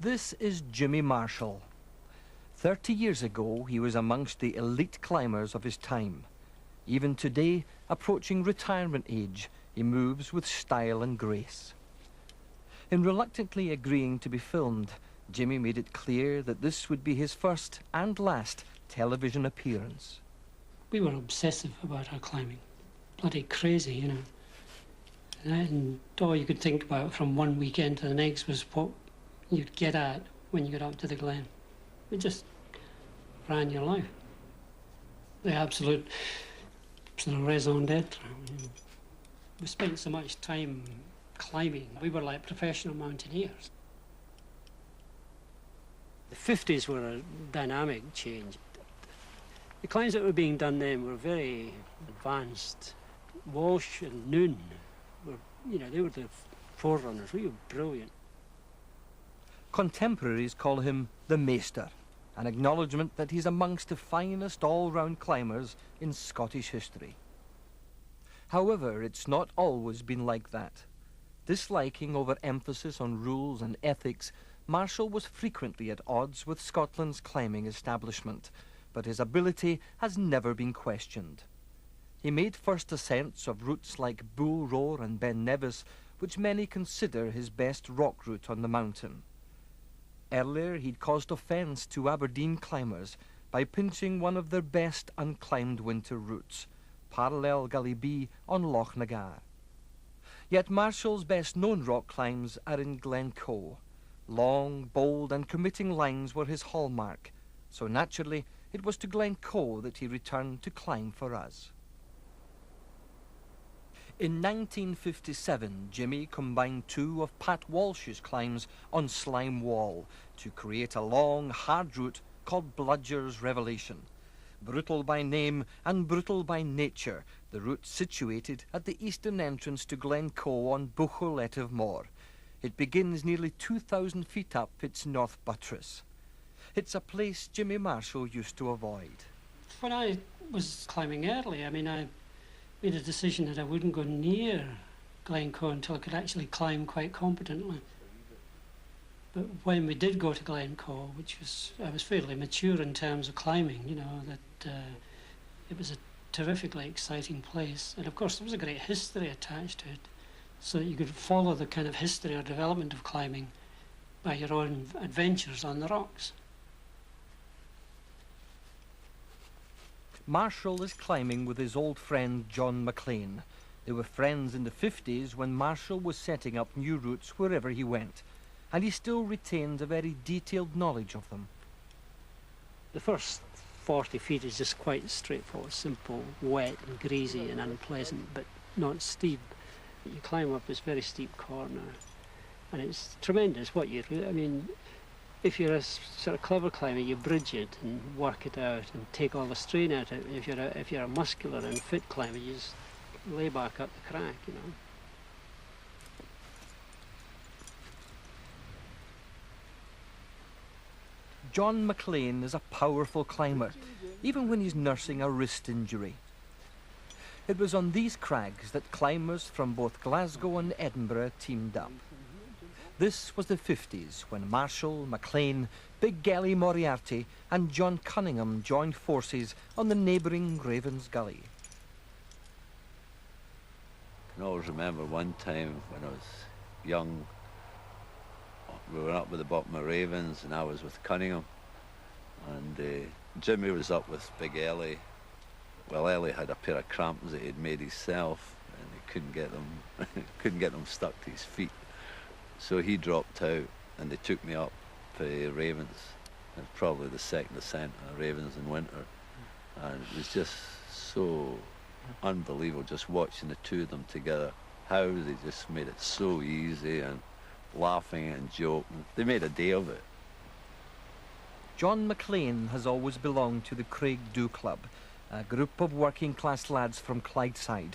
This is Jimmy Marshall. 30 years ago, he was amongst the elite climbers of his time. Even today, approaching retirement age, he moves with style and grace. In reluctantly agreeing to be filmed, Jimmy made it clear that this would be his first and last television appearance. We were obsessive about our climbing. Bloody crazy, you know. And all you could think about from one weekend to the next was what you'd get at when you got up to the glen. It just ran your life. The absolute raison d'etre. We spent so much time climbing. We were like professional mountaineers. The 50s were a dynamic change. The climbs that were being done then were very advanced. Walsh and Noon were, you know, they were the forerunners. We were brilliant. Contemporaries call him the Meester, an acknowledgement that he's amongst the finest all-round climbers in Scottish history. However, it's not always been like that. Disliking over-emphasis on rules and ethics, Marshall was frequently at odds with Scotland's climbing establishment, but his ability has never been questioned. He made first ascents of routes like Bull Roar and Ben Nevis, which many consider his best rock route on the mountain. Earlier, he'd caused offence to Aberdeen climbers by pinching one of their best unclimbed winter routes, Parallel Gully B on Loch Nagar. Yet Marshall's best-known rock climbs are in Glencoe. Long, bold and committing lines were his hallmark, so naturally it was to Glencoe that he returned to climb for us. In 1957, Jimmy combined two of Pat Walsh's climbs on Slime Wall to create a long, hard route called Bludger's Revelation. Brutal by name and brutal by nature, the route situated at the eastern entrance to Glencoe on Bucholetiv Moor. It begins nearly 2,000 feet up its north buttress. It's a place Jimmy Marshall used to avoid. When I was climbing early, I made a decision that I wouldn't go near Glencoe until I could actually climb quite competently. But when we did go to Glencoe, I was fairly mature in terms of climbing, you know, that it was a terrifically exciting place. And of course there was a great history attached to it, so that you could follow the kind of history or development of climbing by your own adventures on the rocks. Marshall is climbing with his old friend John McLean. They were friends in the 50s when Marshall was setting up new routes wherever he went, and he still retains a very detailed knowledge of them. The first 40 feet is just quite straightforward, simple, wet and greasy and unpleasant, but not steep. You climb up this very steep corner, and it's tremendous what you do. I mean, if you're a sort of clever climber, you bridge it and work it out and take all the strain out of it. If you're a muscular and fit climber, you just lay back up the crack, you know. John McLean is a powerful climber, even when he's nursing a wrist injury. It was on these crags that climbers from both Glasgow and Edinburgh teamed up. This was the 50s when Marshall, McLean, Big Gelly Moriarty and John Cunningham joined forces on the neighbouring Ravens Gully. I can always remember one time when I was young, we were up with the bottom of Ravens and I was with Cunningham, and Jimmy was up with Big Ellie. Well, Ellie had a pair of crampons that he'd made himself and he couldn't get them stuck to his feet. So he dropped out and they took me up to Ravens. It was probably the second ascent of Ravens in winter. And it was just so unbelievable just watching the two of them together. How they just made it so easy and laughing and joking. They made a day of it. John McLean has always belonged to the Craig Dhu Club, a group of working class lads from Clydeside.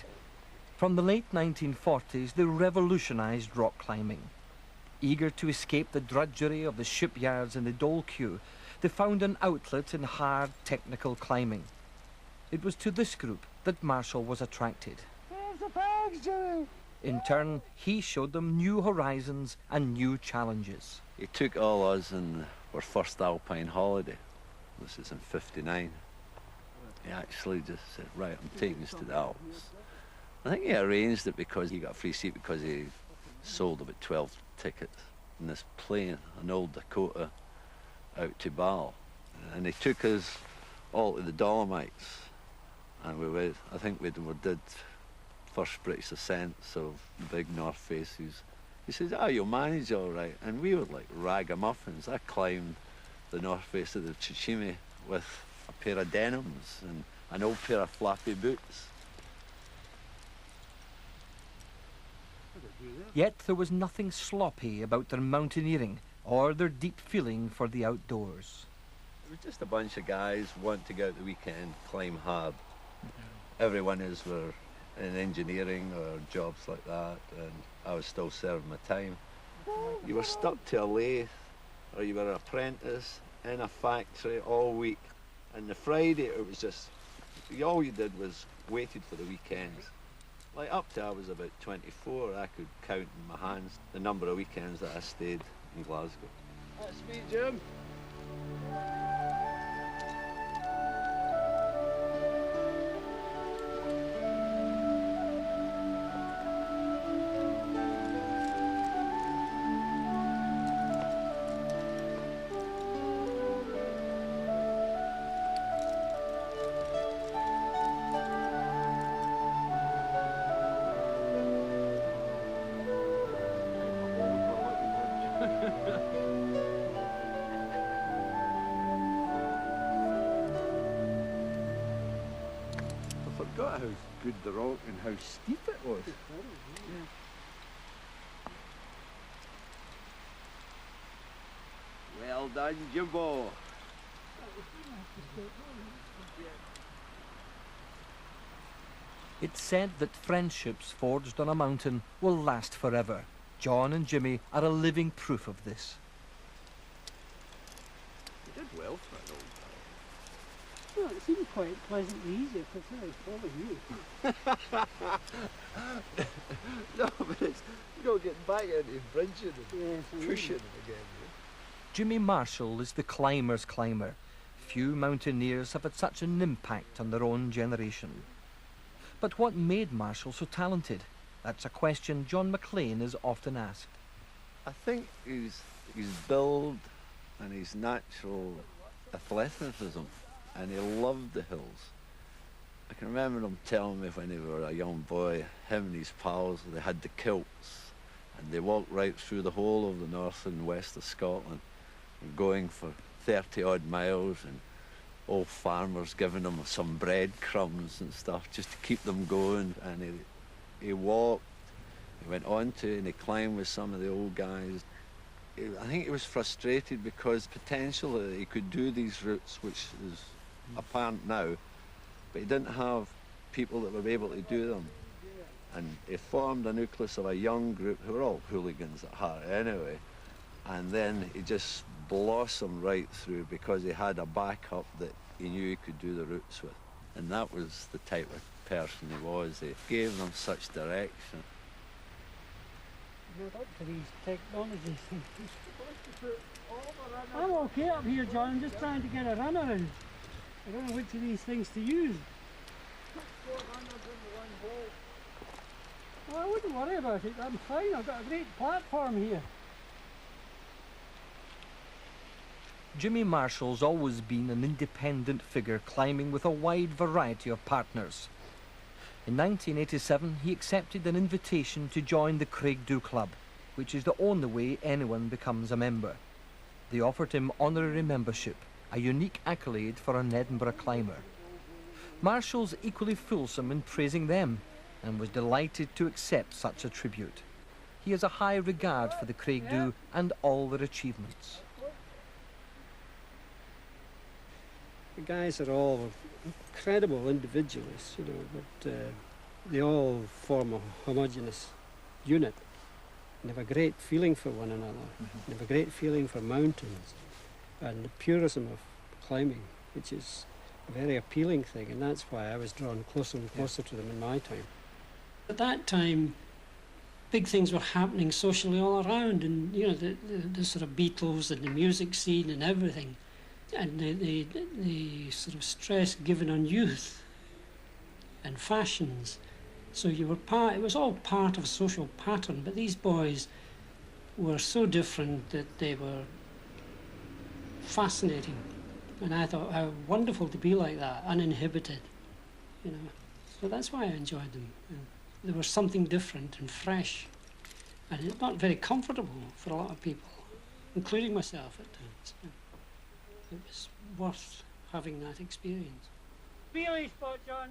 From the late 1940s, they revolutionised rock climbing. Eager to escape the drudgery of the shipyards and the dole queue, they found an outlet in hard technical climbing. It was to this group that Marshall was attracted. There's the pegs, Jimmy! In turn, he showed them new horizons and new challenges. He took all us on our first alpine holiday. This is in '59. He actually just said, right, I'm taking us to the Alps. I think he arranged it because he got a free seat because he sold about 12 tickets in this plane, an old Dakota, out to Bal. And he took us all to the Dolomites. And we went, I think we did first British ascents of the big North Faces. He says, oh, you'll manage all right. And we were like ragamuffins. I climbed the North Face of the Tsushima with a pair of denims and an old pair of flappy boots. Yet there was nothing sloppy about their mountaineering or their deep feeling for the outdoors. It was just a bunch of guys wanting to go out the weekend, climb hard. Everyone were in engineering or jobs like that, and I was still serving my time. You were stuck to a lathe, or you were an apprentice in a factory all week. And the Friday, it was just, all you did was waited for the weekends. Like up to I was about 24, I could count in my hands the number of weekends that I stayed in Glasgow. That's me, Jim. I forgot how good the rock and how steep it was. Yeah. Well done, Jimbo. It's said that friendships forged on a mountain will last forever. John and Jimmy are a living proof of this. You did well for an old Well, it seemed quite pleasantly easy for you. No, but it's, getting back into bridging and pushing again. Yeah? Jimmy Marshall is the climber's climber. Few mountaineers have had such an impact on their own generation. But what made Marshall so talented? That's a question John McLean is often asked. I think his build and his natural athleticism, and he loved the hills. I can remember him telling me when he was a young boy, him and his pals, they had the kilts, and they walked right through the whole of the north and west of Scotland, going for 30 odd miles, and old farmers giving them some breadcrumbs and stuff just to keep them going. And he walked, he went on to, and he climbed with some of the old guys. I think he was frustrated because potentially he could do these routes, which is apparent now, but he didn't have people that were able to do them. And he formed a nucleus of a young group who were all hooligans at heart anyway, and then he just blossomed right through because he had a backup that he knew he could do the routes with. And that was the type of person he was. He gave them such direction. Not up to these technologies. I'm okay up here, John. I'm just trying to get a run around. I don't know which of these things to use. Well, I wouldn't worry about it. I'm fine. I've got a great platform here. Jimmy Marshall's always been an independent figure, climbing with a wide variety of partners. In 1987, he accepted an invitation to join the Craigdhu Club, which is the only way anyone becomes a member. They offered him honorary membership, a unique accolade for an Edinburgh climber. Marshall's equally fulsome in praising them, and was delighted to accept such a tribute. He has a high regard for the Craigdhu and all their achievements. The guys are all incredible individualists, you know, but they all form a homogeneous unit. They have a great feeling for one another. They have a great feeling for mountains and the purism of climbing, which is a very appealing thing, and that's why I was drawn closer and closer to them in my time. At that time, big things were happening socially all around, and you know, the sort of Beatles and the music scene and everything, and the sort of stress given on youth and fashions. So you were part, it was all part of a social pattern, but these boys were so different that they were fascinating. And I thought how wonderful to be like that, uninhibited, you know. So that's why I enjoyed them. You know. There was something different and fresh, and it's not very comfortable for a lot of people, including myself at times. It was worth having that experience. Beely spot, John.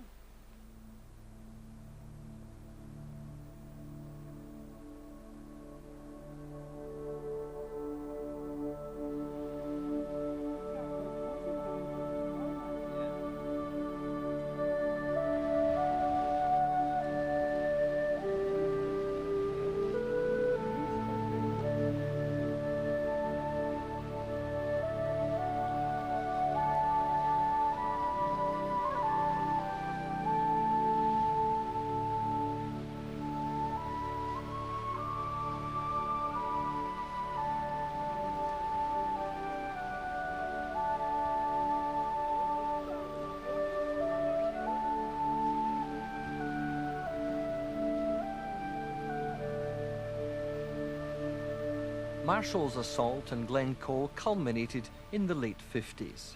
Marshall's assault on Glencoe culminated in the late 50s.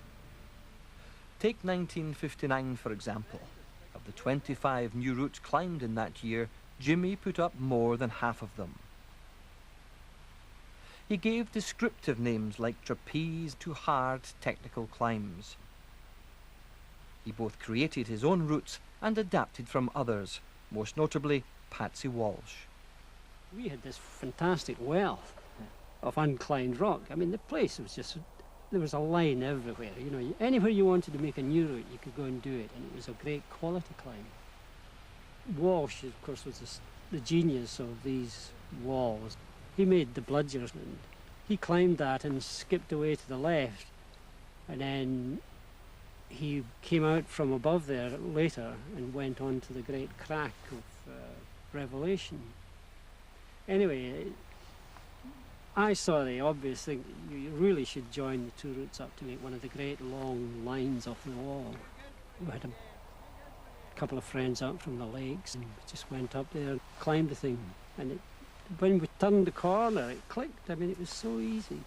Take 1959, for example. Of the 25 new routes climbed in that year, Jimmy put up more than half of them. He gave descriptive names like trapeze to hard technical climbs. He both created his own routes and adapted from others, most notably Patsy Walsh. We had this fantastic wealth of unclimbed rock. I mean, the place was just, there was a line everywhere. You know, anywhere you wanted to make a new route, you could go and do it, and it was a great quality climb. Walsh, of course, was the genius of these walls. He made the bludgers, and he climbed that and skipped away to the left, and then he came out from above there later and went on to the great crack of Revelation. Anyway, I saw the obvious thing. You really should join the two routes up to make one of the great long lines off the wall. We had a couple of friends up from the lakes and just went up there and climbed the thing. And when we turned the corner, it clicked. I mean, it was so easy.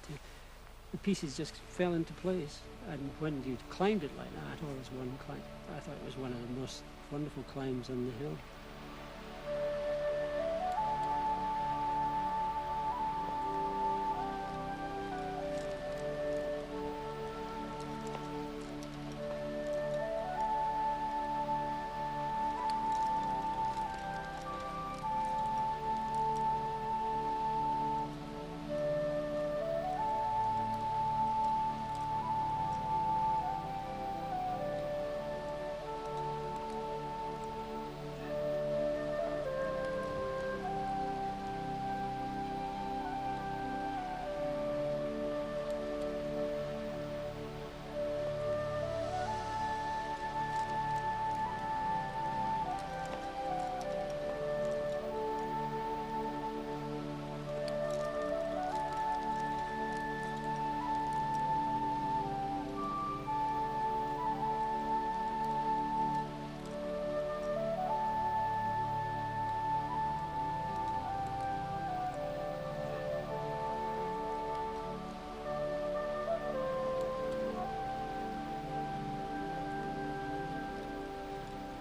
The pieces just fell into place. And when you climbed it like that, all as one climb, I thought it was one of the most wonderful climbs on the hill.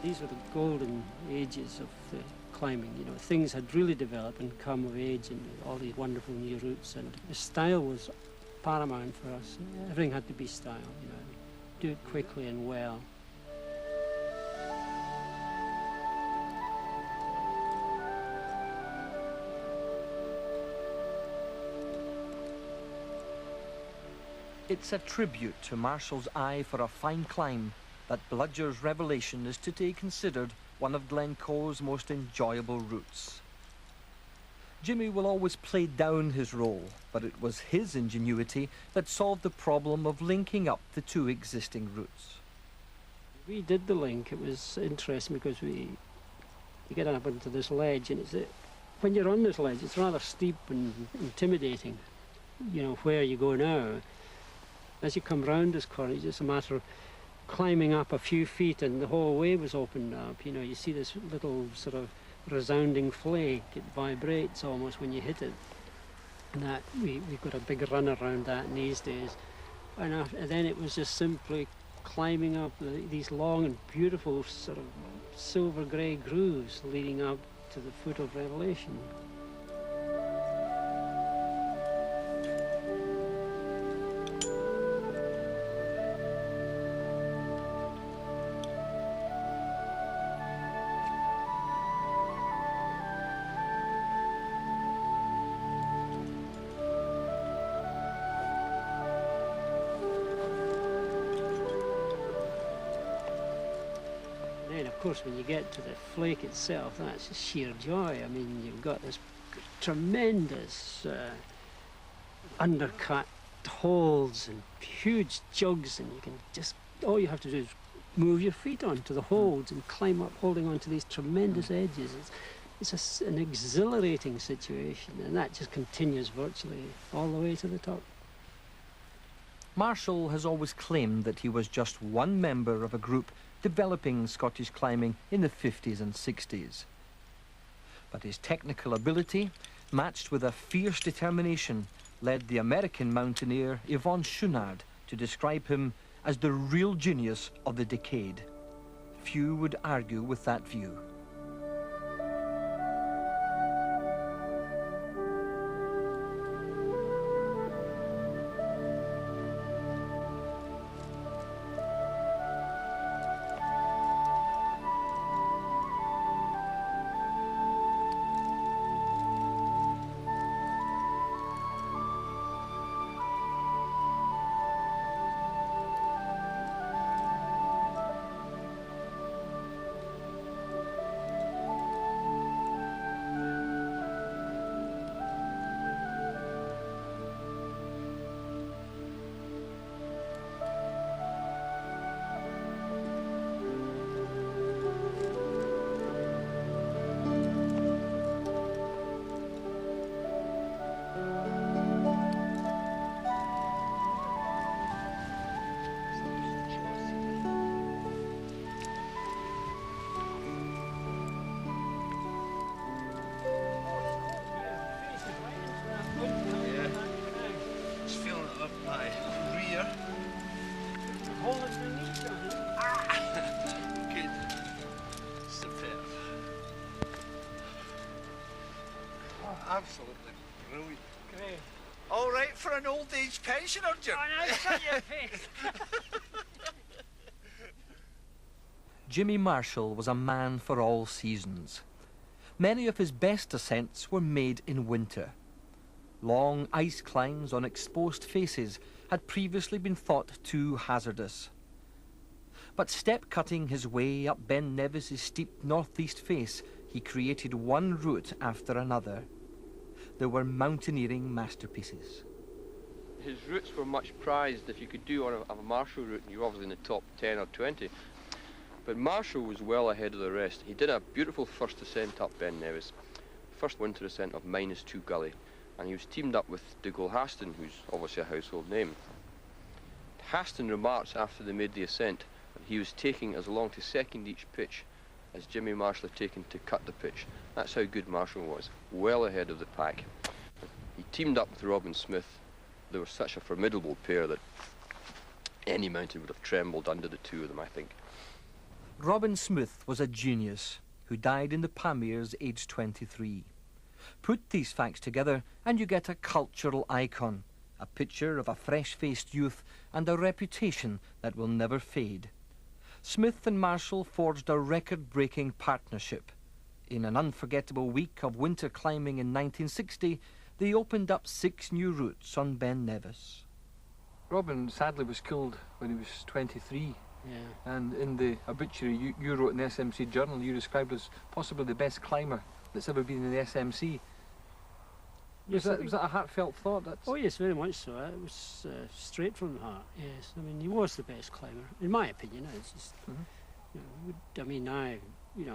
These were the golden ages of the climbing, you know. Things had really developed and come of age, and all these wonderful new routes, and the style was paramount for us. Everything had to be style, you know. Do it quickly and well. It's a tribute to Marshall's eye for a fine climb that Bludger's Revelation is today considered one of Glencoe's most enjoyable routes. Jimmy will always play down his role, but it was his ingenuity that solved the problem of linking up the two existing routes. We did the link. It was interesting because you get up onto this ledge, and it's when you're on this ledge, it's rather steep and intimidating, you know, where you go now. As you come round this corner, it's just a matter of climbing up a few feet and the whole way was opened up. You know, you see this little sort of resounding flake. It vibrates almost when you hit it. And that we've got a big run around that in these days. And then it was just simply climbing up these long and beautiful sort of silver grey grooves leading up to the foot of Revelation. Of course, when you get to the flake itself, that's just sheer joy. I mean, you've got this tremendous undercut holds and huge jugs, and you can just, all you have to do is move your feet onto the holds and climb up, holding onto these tremendous edges. It's an exhilarating situation, and that just continues virtually all the way to the top. Marshall has always claimed that he was just one member of a group developing Scottish climbing in the 50s and 60s. But his technical ability, matched with a fierce determination, led the American mountaineer Yvon Chouinard to describe him as the real genius of the decade. Few would argue with that view. Absolutely brilliant. Great. All right for an old age pensioner, Jim. Oh, now shut your face. Jimmy Marshall was a man for all seasons. Many of his best ascents were made in winter. Long ice climbs on exposed faces had previously been thought too hazardous. But step-cutting his way up Ben Nevis's steep northeast face, he created one route after another. There were mountaineering masterpieces. His routes were much prized. If you could do one of a Marshall route, you were obviously in the top 10 or 20. But Marshall was well ahead of the rest. He did a beautiful first ascent up Ben Nevis, first winter ascent of -2 Gully, and he was teamed up with Dougal Haston, who's obviously a household name. Haston remarked after they made the ascent that he was taking as long to second each pitch as Jimmy Marshall had taken to cut the pitch. That's how good Marshall was, well ahead of the pack. He teamed up with Robin Smith. They were such a formidable pair that any mountain would have trembled under the two of them, I think. Robin Smith was a genius who died in the Pamirs aged 23. Put these facts together and you get a cultural icon, a picture of a fresh-faced youth and a reputation that will never fade. Smith and Marshall forged a record-breaking partnership. In an unforgettable week of winter climbing in 1960, they opened up 6 new routes on Ben Nevis. Robin sadly was killed when he was 23. Yeah. And in the obituary you wrote in the SMC Journal, you described as possibly the best climber that's ever been in the SMC. Was that a heartfelt thought? Oh yes, very much so. It was straight from the heart, yes. I mean, he was the best climber, in my opinion. It's just, I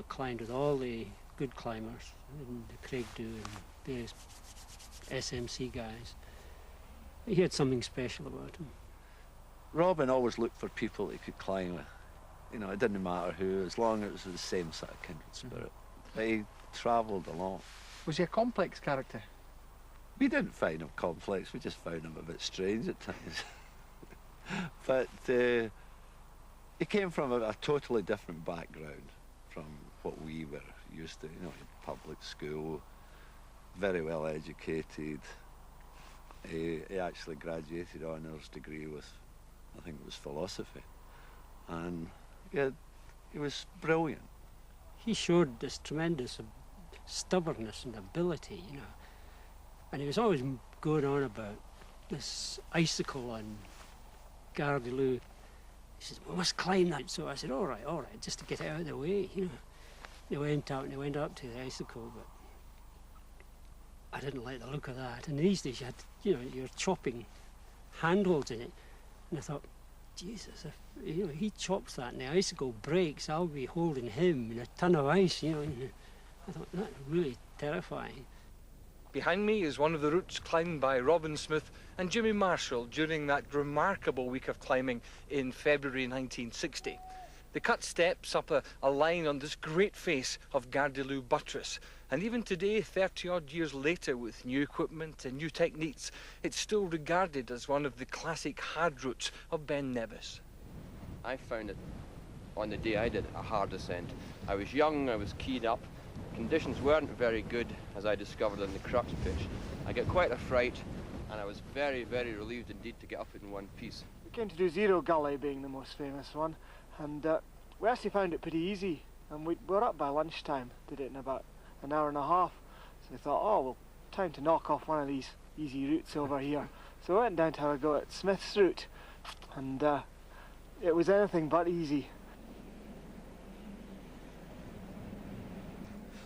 climbed with all the good climbers, and Craig Do and various SMC guys. He had something special about him. Robin always looked for people he could climb with. You know, it didn't matter who, as long as it was the same sort of kindred spirit. But he travelled along. Was he a complex character? We didn't find him complex, we just found him a bit strange at times. But he came from a totally different background from what we were used to. You know, public school, very well educated. He actually graduated honours degree with, I think it was philosophy. And he was brilliant. He showed this tremendous stubbornness and ability, you know. And he was always going on about this icicle on Gardyloo. He said, we must climb that. So I said, all right, just to get it out of the way, you know. They went out and they went up to the icicle, but I didn't like the look of that. And these days you had, you know, you're chopping handholds in it. And I thought, Jesus, if you know, he chops that and the icicle breaks, I'll be holding him in a ton of ice, you know. And I thought, that's really terrifying. Behind me is one of the routes climbed by Robin Smith and Jimmy Marshall during that remarkable week of climbing in February 1960. They cut steps up a line on this great face of Gardyloo buttress, and even today, 30-odd years later, with new equipment and new techniques, it's still regarded as one of the classic hard routes of Ben Nevis. I found it, on the day I did, a hard ascent. I was young, I was keyed up. Conditions weren't very good, as I discovered on the crux pitch. I got quite a fright, and I was very, very relieved indeed to get up in one piece. We came to do Zero Gully, being the most famous one, and we actually found it pretty easy. And we were up by lunchtime, did it in about an hour and a half. So we thought, oh, well, time to knock off one of these easy routes over here. So we went down to have a go at Smith's route, and it was anything but easy.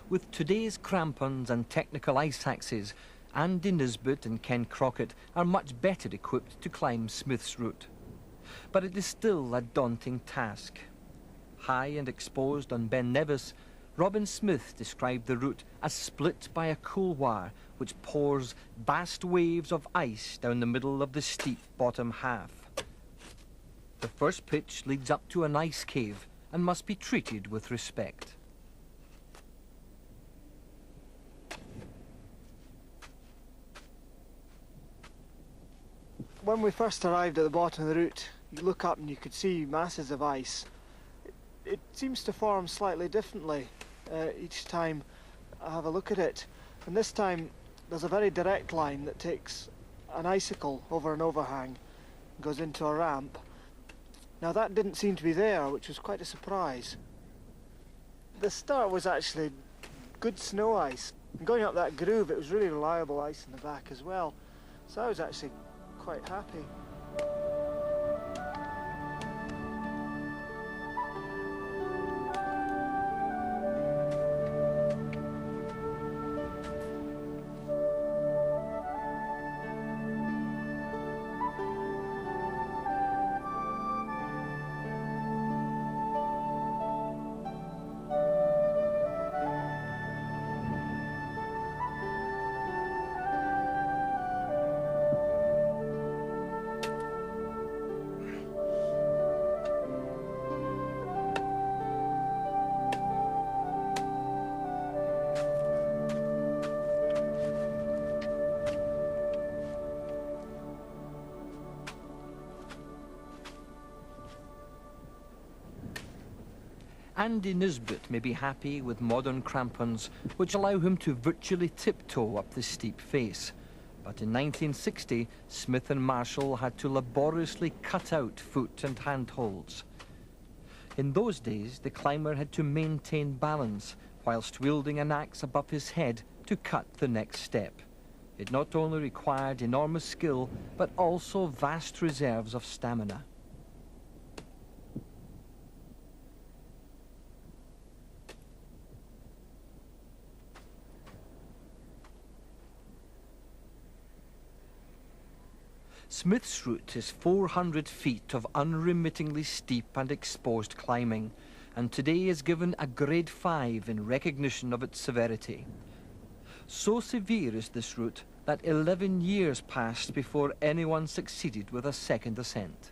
With today's crampons and technical ice axes, Andy Nisbet and Ken Crocket are much better equipped to climb Smith's route. But it is still a daunting task. High and exposed on Ben Nevis, Robin Smith described the route as split by a couloir which pours vast waves of ice down the middle of the steep bottom half. The first pitch leads up to an ice cave and must be treated with respect. When we first arrived at the bottom of the route, you look up and you could see masses of ice. It seems to form slightly differently each time I have a look at it. And this time there's a very direct line that takes an icicle over an overhang and goes into a ramp. Now that didn't seem to be there, which was quite a surprise. The start was actually good snow ice. And going up that groove, it was really reliable ice in the back as well. So I was actually quite happy. Andy Nisbet may be happy with modern crampons which allow him to virtually tiptoe up the steep face. But in 1960, Smith and Marshall had to laboriously cut out foot and handholds. In those days, the climber had to maintain balance whilst wielding an axe above his head to cut the next step. It not only required enormous skill, but also vast reserves of stamina. Smith's route is 400 feet of unremittingly steep and exposed climbing, and today is given a grade 5 in recognition of its severity. So severe is this route that 11 years passed before anyone succeeded with a second ascent.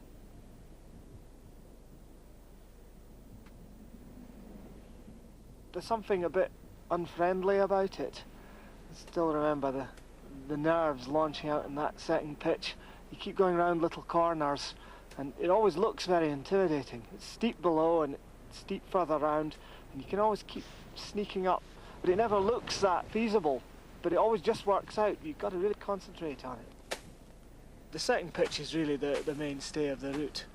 There's something a bit unfriendly about it. I still remember the nerves launching out in that second pitch. You keep going around little corners and it always looks very intimidating. It's steep below and it's steep further round, and you can always keep sneaking up, but it never looks that feasible, but it always just works out. You've got to really concentrate on it. The second pitch is really the mainstay of the route.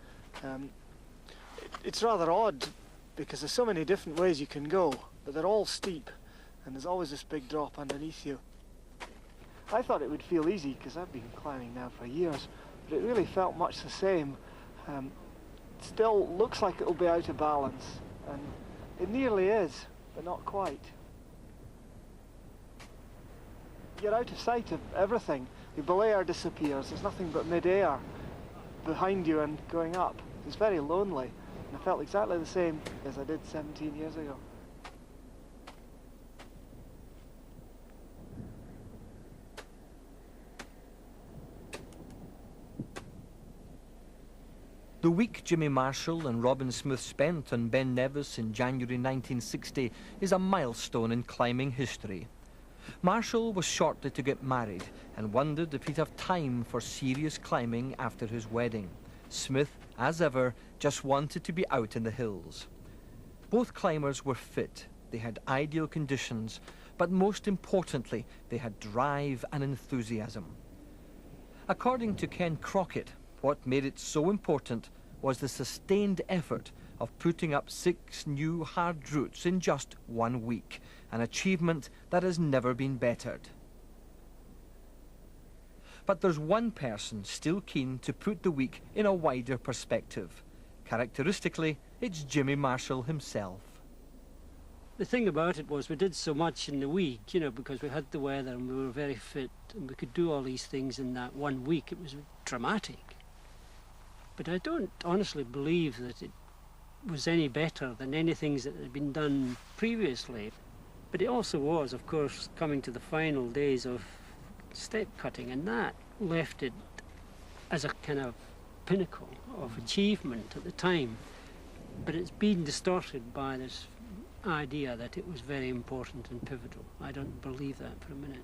It's rather odd because there's so many different ways you can go, but they're all steep and there's always this big drop underneath you. I thought it would feel easy because I've been climbing now for years, but it really felt much the same. It still looks like it'll be out of balance, and it nearly is, but not quite. You're out of sight of everything. The belayer disappears, there's nothing but mid-air behind you and going up. It's very lonely, and I felt exactly the same as I did 17 years ago. The week Jimmy Marshall and Robin Smith spent on Ben Nevis in January 1960 is a milestone in climbing history. Marshall was shortly to get married and wondered if he'd have time for serious climbing after his wedding. Smith, as ever, just wanted to be out in the hills. Both climbers were fit, they had ideal conditions, but most importantly, they had drive and enthusiasm. According to Ken Crocket, what made it so important was the sustained effort of putting up 6 new hard routes in just 1 week, an achievement that has never been bettered. But there's one person still keen to put the week in a wider perspective. Characteristically, it's Jimmy Marshall himself. The thing about it was we did so much in the week, you know, because we had the weather and we were very fit and we could do all these things in that 1 week. It was dramatic. But I don't honestly believe that it was any better than any things that had been done previously. But it also was, of course, coming to the final days of step cutting, and that left it as a kind of pinnacle of achievement at the time. But it's been distorted by this idea that it was very important and pivotal. I don't believe that for a minute.